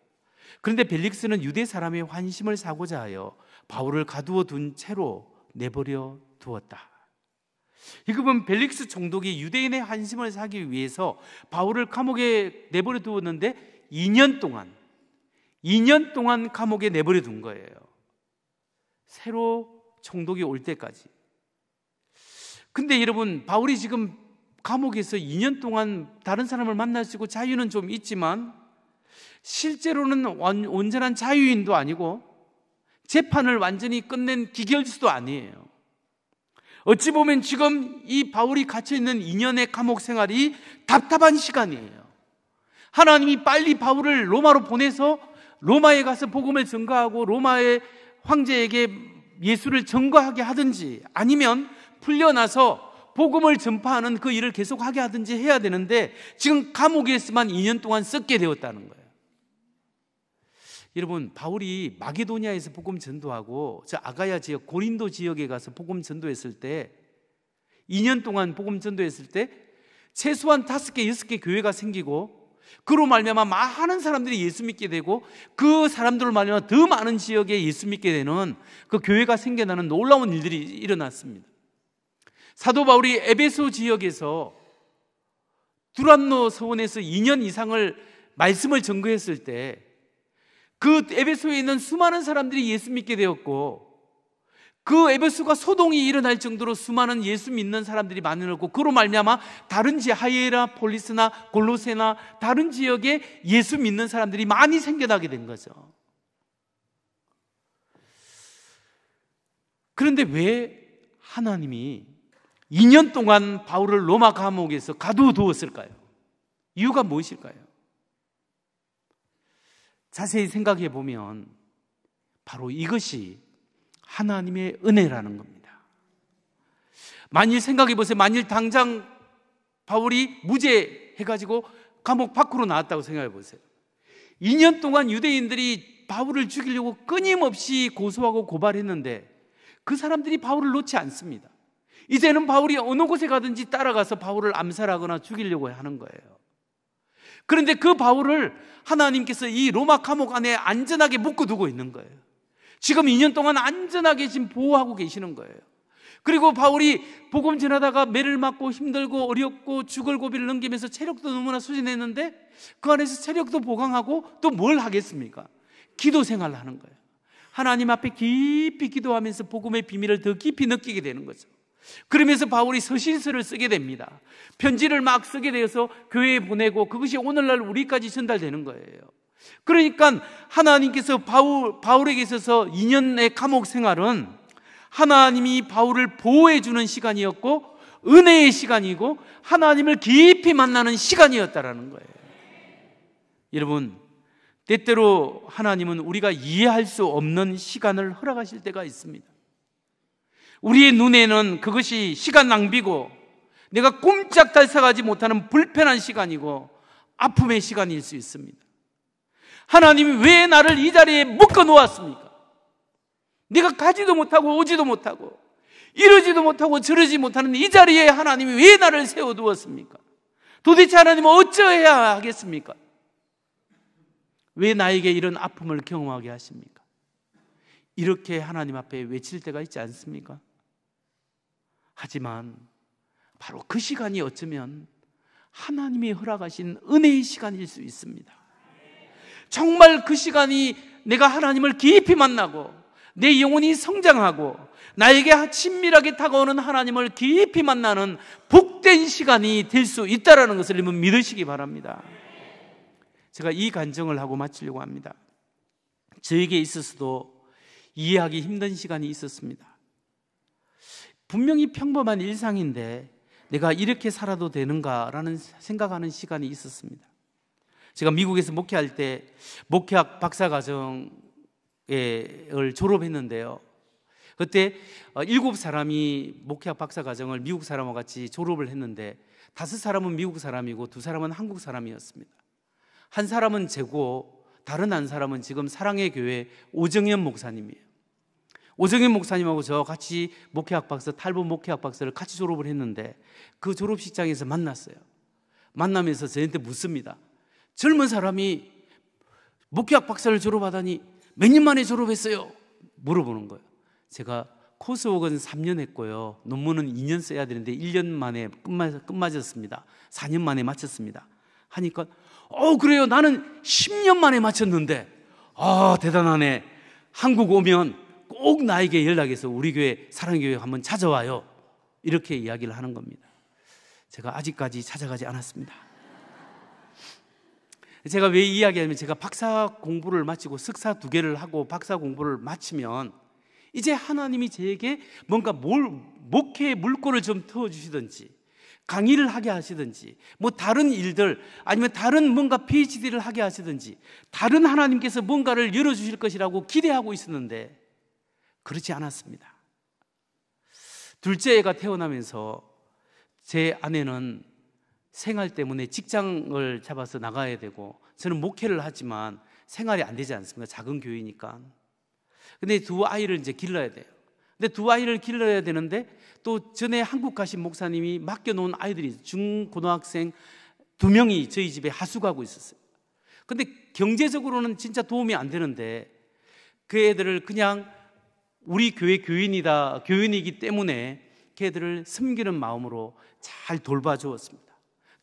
그런데 벨릭스는 유대 사람의 환심을 사고자 하여 바울을 가두어 둔 채로 내버려 두었다. 이거 보면 벨릭스 총독이 유대인의 환심을 사기 위해서 바울을 감옥에 내버려 두었는데 2년 동안 감옥에 내버려 둔 거예요. 새로 총독이 올 때까지. 근데 여러분, 바울이 지금 감옥에서 2년 동안 다른 사람을 만날 수 있고 자유는 좀 있지만 실제로는 온전한 자유인도 아니고 재판을 완전히 끝낸 기결수도 아니에요. 어찌 보면 지금 이 바울이 갇혀있는 2년의 감옥 생활이 답답한 시간이에요. 하나님이 빨리 바울을 로마로 보내서 로마에 가서 복음을 전가하고 로마의 황제에게 예수를 전가하게 하든지 아니면 풀려나서 복음을 전파하는 그 일을 계속하게 하든지 해야 되는데 지금 감옥에서만 2년 동안 썩게 되었다는 거예요. 여러분, 바울이 마게도니아에서 복음 전도하고 저 아가야 지역 고린도 지역에 가서 복음 전도했을 때 2년 동안 복음 전도했을 때 최소한 5개, 6개 교회가 생기고 그로 말미암아 많은 사람들이 예수 믿게 되고 그 사람들을 말미암아 더 많은 지역에 예수 믿게 되는 그 교회가 생겨나는 놀라운 일들이 일어났습니다. 사도 바울이 에베소 지역에서 두란노 서원에서 2년 이상을 말씀을 전거했을 때 그 에베소에 있는 수많은 사람들이 예수 믿게 되었고, 그 에베소가 소동이 일어날 정도로 수많은 예수 믿는 사람들이 많아졌고, 그로 말미암아 다른 지역, 하이에라 폴리스나 골로세나 다른 지역에 예수 믿는 사람들이 많이 생겨나게 된 거죠. 그런데 왜 하나님이 2년 동안 바울을 로마 감옥에서 가두어두었을까요? 이유가 무엇일까요? 자세히 생각해 보면 바로 이것이 하나님의 은혜라는 겁니다. 만일 생각해 보세요. 만일 당장 바울이 무죄해가지고 감옥 밖으로 나왔다고 생각해 보세요. 2년 동안 유대인들이 바울을 죽이려고 끊임없이 고소하고 고발했는데 그 사람들이 바울을 놓지 않습니다. 이제는 바울이 어느 곳에 가든지 따라가서 바울을 암살하거나 죽이려고 하는 거예요. 그런데 그 바울을 하나님께서 이 로마 감옥 안에 안전하게 묶어두고 있는 거예요. 지금 2년 동안 안전하게 지금 보호하고 계시는 거예요. 그리고 바울이 복음 전하다가 매를 맞고 힘들고 어렵고 죽을 고비를 넘기면서 체력도 너무나 소진했는데 그 안에서 체력도 보강하고 또 뭘 하겠습니까? 기도 생활을 하는 거예요. 하나님 앞에 깊이 기도하면서 복음의 비밀을 더 깊이 느끼게 되는 거죠. 그러면서 바울이 서신서를 쓰게 됩니다. 편지를 막 쓰게 되어서 교회에 보내고 그것이 오늘날 우리까지 전달되는 거예요. 그러니까 하나님께서 바울에게 있어서 2년의 감옥 생활은 하나님이 바울을 보호해 주는 시간이었고 은혜의 시간이고 하나님을 깊이 만나는 시간이었다라는 거예요. 여러분, 때때로 하나님은 우리가 이해할 수 없는 시간을 허락하실 때가 있습니다. 우리의 눈에는 그것이 시간 낭비고 내가 꼼짝 달싹하지 못하는 불편한 시간이고 아픔의 시간일 수 있습니다. 하나님이 왜 나를 이 자리에 묶어 놓았습니까? 내가 가지도 못하고 오지도 못하고 이러지도 못하고 저러지 못하는 이 자리에 하나님이 왜 나를 세워두었습니까? 도대체 하나님은 어찌해야 하겠습니까? 왜 나에게 이런 아픔을 경험하게 하십니까? 이렇게 하나님 앞에 외칠 때가 있지 않습니까? 하지만 바로 그 시간이 어쩌면 하나님이 허락하신 은혜의 시간일 수 있습니다. 정말 그 시간이 내가 하나님을 깊이 만나고 내 영혼이 성장하고 나에게 친밀하게 다가오는 하나님을 깊이 만나는 복된 시간이 될 수 있다는 것을 여러분 믿으시기 바랍니다. 제가 이 간증을 하고 마치려고 합니다. 저에게 있어서도 이해하기 힘든 시간이 있었습니다. 분명히 평범한 일상인데 내가 이렇게 살아도 되는가라는 생각하는 시간이 있었습니다. 제가 미국에서 목회할 때 목회학 박사과정을 졸업했는데요. 그때 7사람이 목회학 박사과정을 미국 사람과 같이 졸업을 했는데 5사람은 미국 사람이고 2사람은 한국 사람이었습니다. 한 사람은 제고 다른 한 사람은 지금 사랑의 교회 오정현 목사님이에요. 오정현 목사님하고 저 같이 목회학 박사, 탈북 목회학 박사를 같이 졸업을 했는데 그 졸업식장에서 만났어요. 만나면서 저한테 묻습니다. 젊은 사람이 목회학 박사를 졸업하다니 몇 년 만에 졸업했어요? 물어보는 거예요. 제가 코스웍은 3년 했고요. 논문은 2년 써야 되는데 1년 만에 끝마쳤습니다. 4년 만에 마쳤습니다. 하니까 그래요. 나는 10년 만에 마쳤는데 대단하네. 한국 오면 꼭 나에게 연락해서 우리 교회 사랑교회 한번 찾아와요. 이렇게 이야기를 하는 겁니다. 제가 아직까지 찾아가지 않았습니다. 제가 왜 이야기하냐면 제가 박사 공부를 마치고 석사 2개를 하고 박사 공부를 마치면 이제 하나님이 저에게 뭔가 목회의 물꼬를 좀 터주시든지 강의를 하게 하시든지 뭐 다른 일들 아니면 다른 뭔가 PhD를 하게 하시든지 다른 하나님께서 뭔가를 열어주실 것이라고 기대하고 있었는데 그렇지 않았습니다. 둘째 애가 태어나면서 제 아내는 생활 때문에 직장을 잡아서 나가야 되고 저는 목회를 하지만 생활이 안 되지 않습니까? 작은 교회니까. 근데 2 아이를 이제 길러야 돼요. 근데 2 아이를 길러야 되는데 또 전에 한국 가신 목사님이 맡겨놓은 아이들이 중고등학생 2명이 저희 집에 하숙하고 있었어요. 근데 경제적으로는 진짜 도움이 안 되는데 그 애들을 그냥 우리 교회 교인이기 때문에 걔들을 섬기는 마음으로 잘 돌봐주었습니다.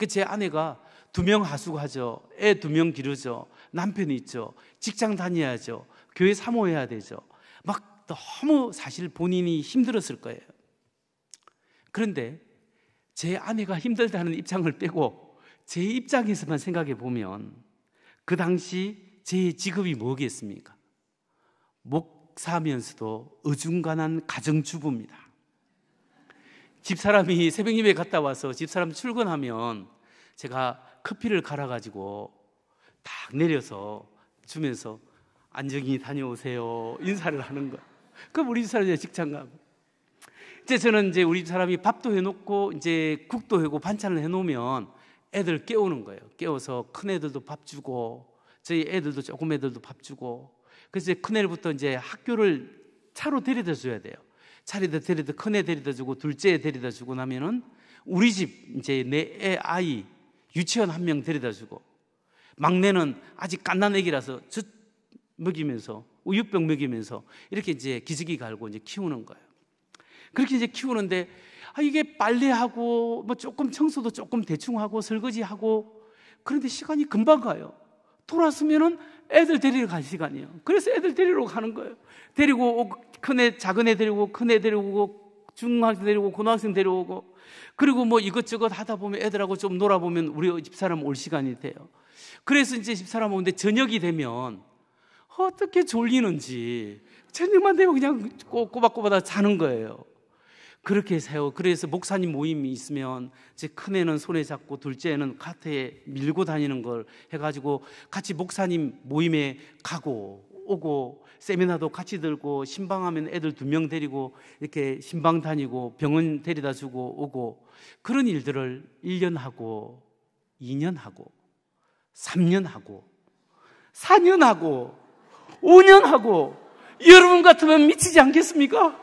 제 아내가 2명 하숙하죠. 애 2명 기르죠. 남편이 있죠. 직장 다녀야죠. 교회 사모해야 되죠. 막 너무 사실 본인이 힘들었을 거예요. 그런데 제 아내가 힘들다는 입장을 빼고 제 입장에서만 생각해 보면 그 당시 제 직업이 뭐겠습니까? 목사면서도 어중간한 가정주부입니다. 집사람이 새벽 예배 갔다 와서 집사람 출근하면 제가 커피를 갈아가지고 딱 내려서 주면서 안정히 다녀오세요 인사를 하는 거예요. 그럼 우리 집사람이 직장 가고, 이제 저는 이제 우리 집사람이 밥도 해놓고 이제 국도 해고 반찬을 해놓으면 애들 깨우는 거예요. 깨워서 큰 애들도 밥 주고 저희 애들도 조금 애들도 밥 주고, 그래서 큰 애부터 이제 학교를 차로 데려다 줘야 돼요. 차례다 데려다, 큰 애 데려다 주고 둘째 애 데려다 주고 나면은 우리 집 이제 내 애 아이 유치원 1명 데려다 주고, 막내는 아직 갓난애기라서 젖 먹이면서 우유병 먹이면서 이렇게 이제 기저귀 갈고 이제 키우는 거예요. 그렇게 이제 키우는데 이게 빨래하고 뭐 조금 청소도 조금 대충 하고 설거지하고, 그런데 시간이 금방 가요. 돌아서면은 애들 데리러 갈 시간이에요. 그래서 애들 데리러 가는 거예요. 데리고 오고, 큰애 작은 애 데리고 큰 애 데리고 중학생 데리고 고등학생 데려오고, 그리고 뭐 이것저것 하다 보면 애들하고 좀 놀아보면 우리 집사람 올 시간이 돼요. 그래서 이제 집사람 오는데 저녁이 되면 어떻게 졸리는지 저녁만 되면 그냥 꼬박꼬박 자는 거예요. 그렇게 해서요. 그래서 목사님 모임이 있으면 제 큰애는 손에 잡고 둘째는 카트에 밀고 다니는 걸 해가지고 같이 목사님 모임에 가고 오고, 세미나도 같이 들고, 신방하면 애들 2명 데리고 이렇게 신방 다니고 병원 데려다 주고 오고, 그런 일들을 1년 하고 2년 하고 3년 하고 4년 하고 5년 하고, 여러분 같으면 미치지 않겠습니까?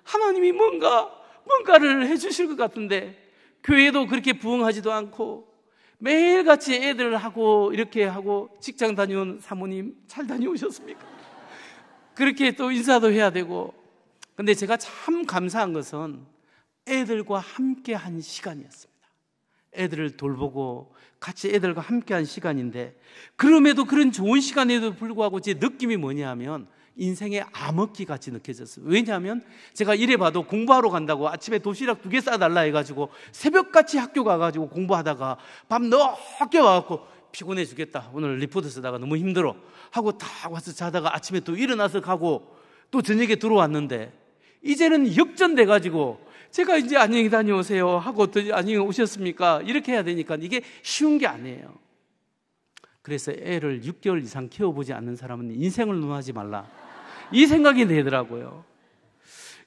하나님이 뭔가를 해주실 것 같은데 교회도 그렇게 부응하지도 않고 매일같이 애들하고 이렇게 하고, 직장 다녀온 사모님 잘 다녀오셨습니까? 그렇게 또 인사도 해야 되고. 근데 제가 참 감사한 것은 애들과 함께 한 시간이었습니다. 애들을 돌보고 같이 애들과 함께 한 시간인데, 그럼에도 그런 좋은 시간에도 불구하고 제 느낌이 뭐냐 하면 인생의 암흑기 같이 느껴졌어요. 왜냐하면 제가 이래봐도 공부하러 간다고 아침에 도시락 2개 싸달라 해가지고 새벽같이 학교 가가지고 공부하다가 밤 늦게 와갖고 피곤해 죽겠다, 오늘 리포트 쓰다가 너무 힘들어 하고 딱 와서 자다가 아침에 또 일어나서 가고 또 저녁에 들어왔는데, 이제는 역전돼가지고 제가 이제 안녕히 다녀오세요 하고 또 안녕히 오셨습니까 이렇게 해야 되니까 이게 쉬운 게 아니에요. 그래서 애를 6개월 이상 키워보지 않는 사람은 인생을 논하지 말라, 이 생각이 되더라고요.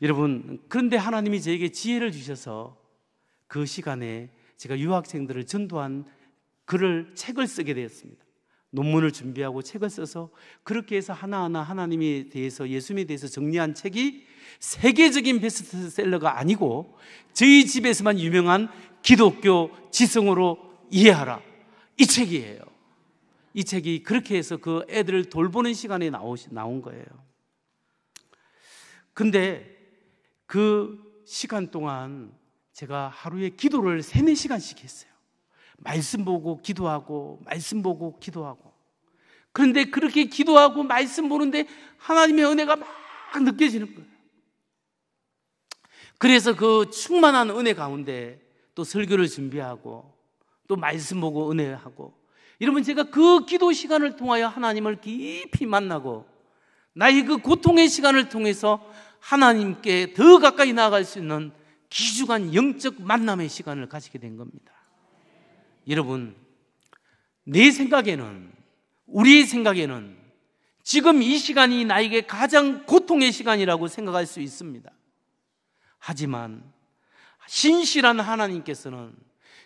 여러분, 그런데 하나님이 저에게 지혜를 주셔서 그 시간에 제가 유학생들을 전도한 책을 쓰게 되었습니다. 논문을 준비하고 책을 써서 그렇게 해서 하나하나 하나님에 대해서, 예수님에 대해서 정리한 책이 세계적인 베스트셀러가 아니고 저희 집에서만 유명한 기독교 지성으로 이해하라, 이 책이에요. 이 책이 그렇게 해서 그 애들을 돌보는 시간에 나온 거예요. 근데 그 시간 동안 제가 하루에 기도를 3-4시간씩 했어요. 말씀 보고 기도하고 말씀 보고 기도하고. 그런데 그렇게 기도하고 말씀 보는데 하나님의 은혜가 막 느껴지는 거예요. 그래서 그 충만한 은혜 가운데 또 설교를 준비하고 또 말씀 보고 은혜하고, 여러분, 제가 그 기도 시간을 통하여 하나님을 깊이 만나고 나의 그 고통의 시간을 통해서 하나님께 더 가까이 나아갈 수 있는 귀중한 영적 만남의 시간을 가지게 된 겁니다. 여러분, 내 생각에는, 우리의 생각에는 지금 이 시간이 나에게 가장 고통의 시간이라고 생각할 수 있습니다. 하지만 신실한 하나님께서는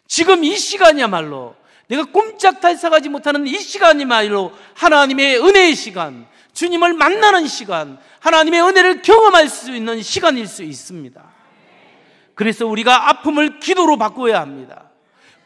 지금 이 시간이야말로, 내가 꼼짝달싹하지 못하는 이 시간이야말로 하나님의 은혜의 시간, 주님을 만나는 시간, 하나님의 은혜를 경험할 수 있는 시간일 수 있습니다. 그래서 우리가 아픔을 기도로 바꿔야 합니다.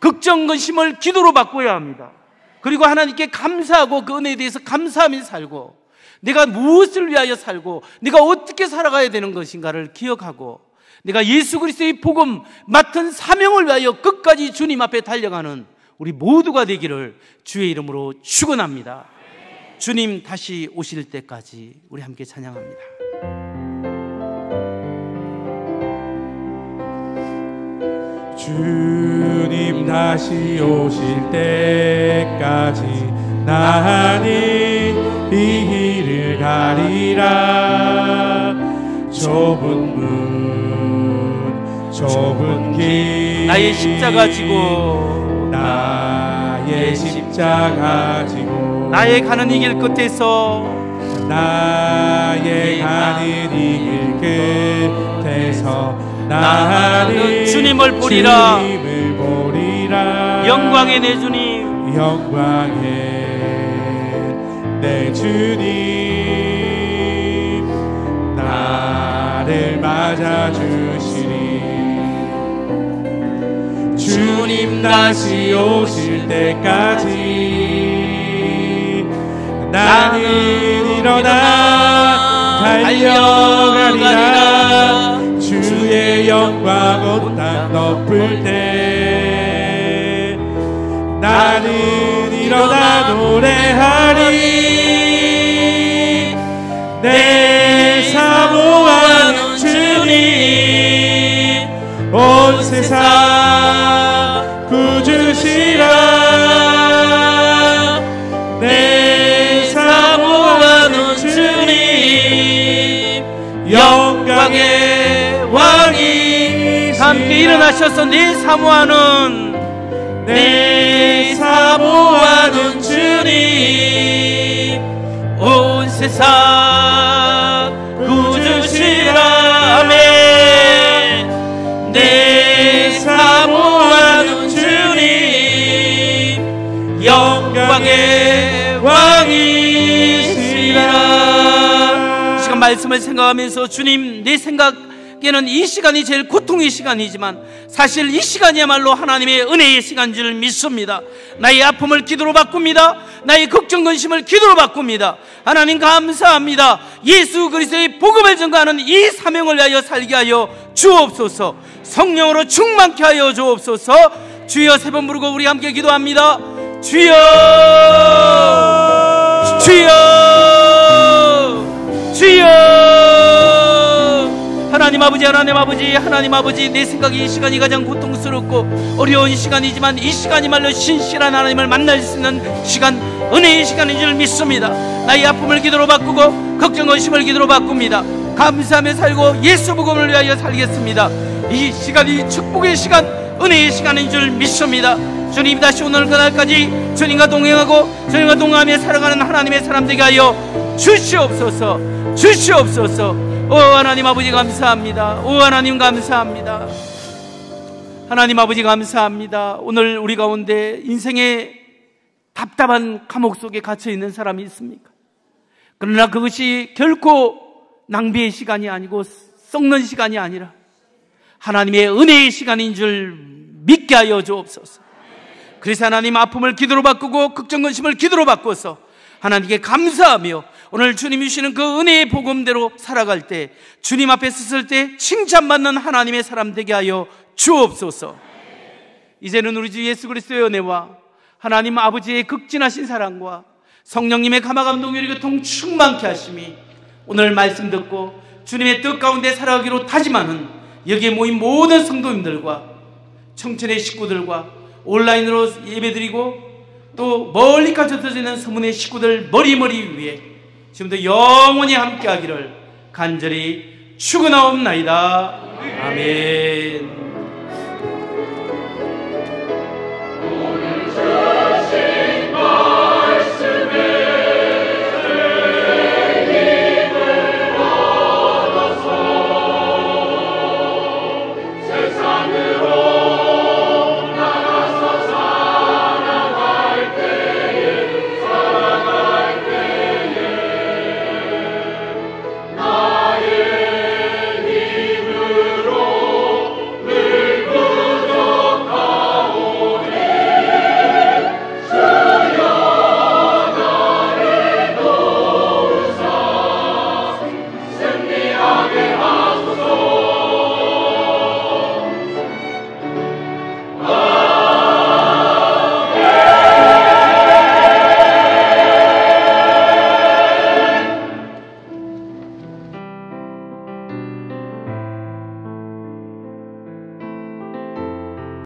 걱정, 근심을 기도로 바꿔야 합니다. 그리고 하나님께 감사하고 그 은혜에 대해서 감사하며 살고, 내가 무엇을 위하여 살고 내가 어떻게 살아가야 되는 것인가를 기억하고 내가 예수 그리스도의 복음 맡은 사명을 위하여 끝까지 주님 앞에 달려가는 우리 모두가 되기를 주의 이름으로 축원합니다. 주님 다시 오실 때까지 우리 함께 찬양합니다. 주님 다시 오실 때까지 나는 이 길을 가리라. 좁은 문 좁은 길 나의 십자가 지고 나의 십자가 지고 나의 가는 이 길 끝에서 나의 가는 이 길 끝에서 나는 주님을 보리라. 영광의 내 주님, 영광의 내 주님 나를 맞아주시리. 주님 다시 오실 때까지 나는 일어나 달려가리라. 주의 영광 온 땅 덮을 때 나는 일어나 노래하리. 내 사모하는 주님 온 세상 구주시라. 내 사모하는 주님 영광의 왕이 함께 일어나셔서 내 사모하는 주님 온 세상 구주시라. 아멘. 내 사모하는 주님 영광의 왕이시라. 이 시간 말씀을 생각하면서 주님, 내 생각에는 이 시간이 제일 고통의 시간이지만 사실 이 시간이야말로 하나님의 은혜의 시간인 줄 믿습니다. 나의 아픔을 기도로 바꿉니다. 나의 걱정 근심을 기도로 바꿉니다. 하나님 감사합니다. 예수 그리스도의 복음을 전가하는 이 사명을 위하여 살게 하여 주옵소서. 성령으로 충만케 하여 주옵소서. 주여 세 번 부르고 우리 함께 기도합니다. 주여, 주여, 주여. 하나님 아버지, 하나님 아버지, 하나님 아버지, 내 생각에 이 시간이 가장 고통스럽고 어려운 시간이지만 이 시간이말로 신실한 하나님을 만날 수 있는 시간, 은혜의 시간인 줄 믿습니다. 나의 아픔을 기도로 바꾸고 걱정 의심을 기도로 바꿉니다. 감사하며 살고 예수 복음을 위하여 살겠습니다. 이 시간이 축복의 시간, 은혜의 시간인 줄 믿습니다. 주님 다시 오늘 그날까지 주님과 동행하고 주님과 동행하며 살아가는 하나님의 사람 되게 하여 주시옵소서. 주시옵소서. 오 하나님 아버지 감사합니다. 오 하나님 감사합니다. 하나님 아버지 감사합니다. 오늘 우리 가운데 인생의 답답한 감옥 속에 갇혀있는 사람이 있습니까? 그러나 그것이 결코 낭비의 시간이 아니고 썩는 시간이 아니라 하나님의 은혜의 시간인 줄 믿게 하여 주옵소서. 그래서 하나님 아픔을 기도로 바꾸고 걱정 근심을 기도로 바꿔서 하나님께 감사하며 오늘 주님이 주시는 그 은혜의 복음대로 살아갈 때 주님 앞에 섰을 때 칭찬받는 하나님의 사람 되게 하여 주옵소서. 이제는 우리 주 예수 그리스도의 은혜와 하나님 아버지의 극진하신 사랑과 성령님의 감화감동 교통 충만케 하심이 오늘 말씀 듣고 주님의 뜻 가운데 살아가기로 다짐하는 여기에 모인 모든 성도님들과 청천의 식구들과 온라인으로 예배드리고 또 멀리까지 흩어지는 서문의 식구들 머리머리 위에 지금도 영원히 함께하기를 간절히 축원하옵나이다. 아멘.